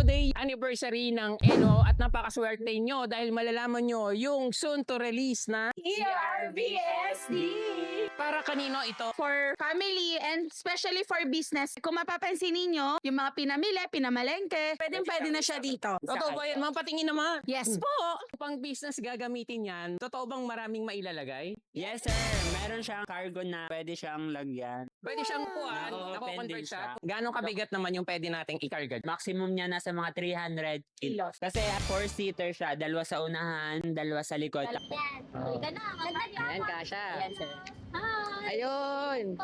2-day anniversary ng Eno at napakaswerte nyo dahil malalaman nyo yung soon to release na ERBSD! para kanino ito? For family and especially for business. Kung mapapansin ninyo, yung mga pinamili, pinamalengke, pwede na siya dito. Totoo ba yan? Mga patingin naman. Yes po! Pang business gagamitin yan, totoo bang maraming mailalagay? Yes sir, meron siyang cargo na pwede siyang lagyan. Pwede siyang kuhaan, Oo, nako-convert pwede siya. siya. Gano'ng kabigat naman yung pwede nating i-carga? Maximum niya nasa mga 300 kilos. Kasi 4-seater siya, dalawa sa unahan, dalawa sa likod. Ayan, kasha. Ayan, sir. Ayun.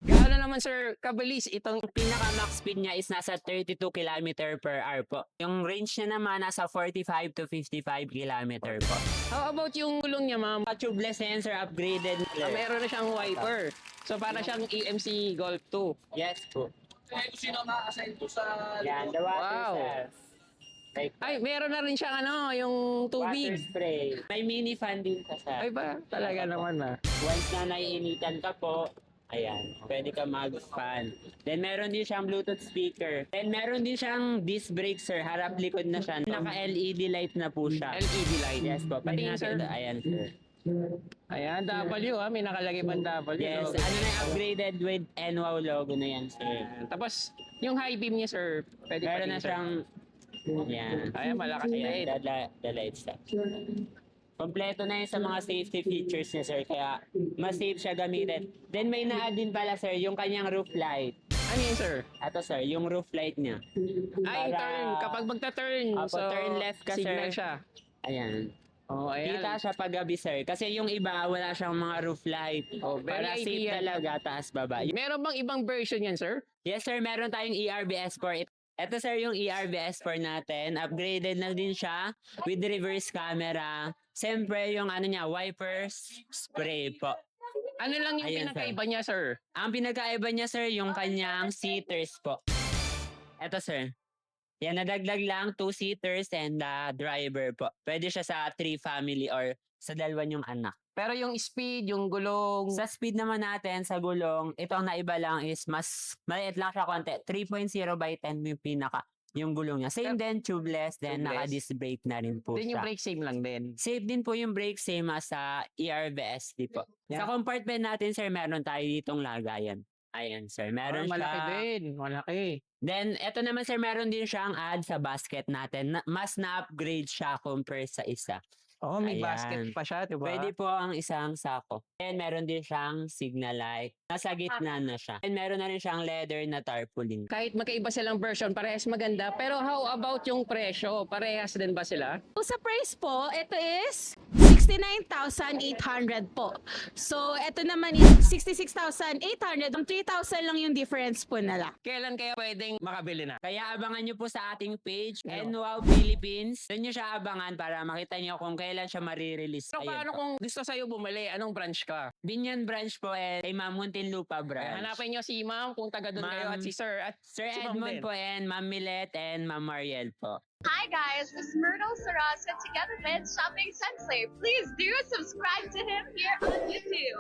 Gaano naman sir, kabilis itong Pinaka-max speed niya is nasa 32 km per hour po. Yung range niya naman nasa 45 to 55 km po. How about yung gulong niya, ma'am? Tubeless na yan sir, upgraded. Meron na siyang wiper. So para siyang EMC Golf 2. Yes po. Sino ma-assign to sa... Yan, the water Wow. sir. Like, Ay, meron na rin siyang yung water tubig. spray. May mini fan din sa sir. Ay ba? Talaga naman na. Once na naiinitan ka po, ayan, pwede ka mag-fan. Then meron din siyang Bluetooth speaker. Then meron din siyang disc brake sir, harap likod na siya. Naka-LED light na po siya. LED light. Yes po. Patingin sir. Ayan sir. Ayan, W may nakalagay pang W. Yes, logo. ano na yung upgraded with NWOW logo na yan sir. Tapos, yung high beam niya sir, pwede Meron patingin, na sir. siyang, yan. Ayan, malakas Ayan, din. the light stuff. Kompleto na yun sa mga safety features niya sir, kaya mas safe siya gamitin. Then may na-add din pala sir, yung kanyang roof light. Ano yun sir? Ato sir, yung roof light niya. Ay, Para- turn. Kapag magta-turn, Apo, turn left ka, signal sir. siya. Ayan. Oh, ayan. Kita siya pag gabi sir. Kasi yung iba wala siyang mga roof light. Oh, very Para safe ideal. talaga, taas baba. Meron bang ibang version yan sir? Yes sir, meron tayong ERBS4. Ito sir yung ERBS4 natin. Upgraded na din siya with reverse camera. Siyempre yung ano niya, wipers, spray po. Ano lang yung Ayan, pinakaiba niya sir? Ang pinagkaiba niya sir, yung kanyang seaters po. Ito sir. Yan, nadagdag lang 2 seaters and driver po. Pwede siya sa 3 family or sa dalawa yung anak. Pero yung speed, yung gulong, Sa speed naman natin, sa gulong, ito ang naiba lang is mas maliit lang siya konti. 3.0 by 10 yung pinaka, yung gulong niya. Same din, tubeless, then Tubeless. naka-disc brake na rin po din yung siya. brake same lang din. Safe din po yung brake, same as sa ERBSD po. Yeah. Sa compartment natin, sir, meron tayo ditong lagayan. Ayan, sir. Meron malaki siya. din, malaki. Then, eto naman, sir, meron din siyang add sa basket natin. Mas na-upgrade siya compare sa isa. Oh, may Ayan. basket pa siya, di ba? Pwede po ang isang sako. And meron din siyang signal light. Nasa gitna na siya. And meron na rin siyang leather na tarpaulin. Kahit magkaiba silang version, parehas maganda. Pero how about yung presyo? Parehas din ba sila? Sa price po, ito is 69,800 po. So, ito naman is 66,800. 3,000 lang yung difference po nila. Kailan kaya pwedeng makabili na? Kaya abangan nyo po sa ating page, Ano? NWOW Philippines. Doon nyo siya abangan para makita nyo kung kailan siya marirelease. So, Ayun paano po. kung gusto sa'yo bumili? Anong branch ka? Binyan branch po and kay Ma'am Muntinlupa branch. Hanapin nyo si ma'am kung taga doon kayo Ma'am. at si sir. At Sir si ma'am Edmond din. po and Ma'am Millet and Ma'am Mariel po. Hi guys, this is Myrtle Sarasa together with Shopping Sensei. Please do subscribe to him here on YouTube.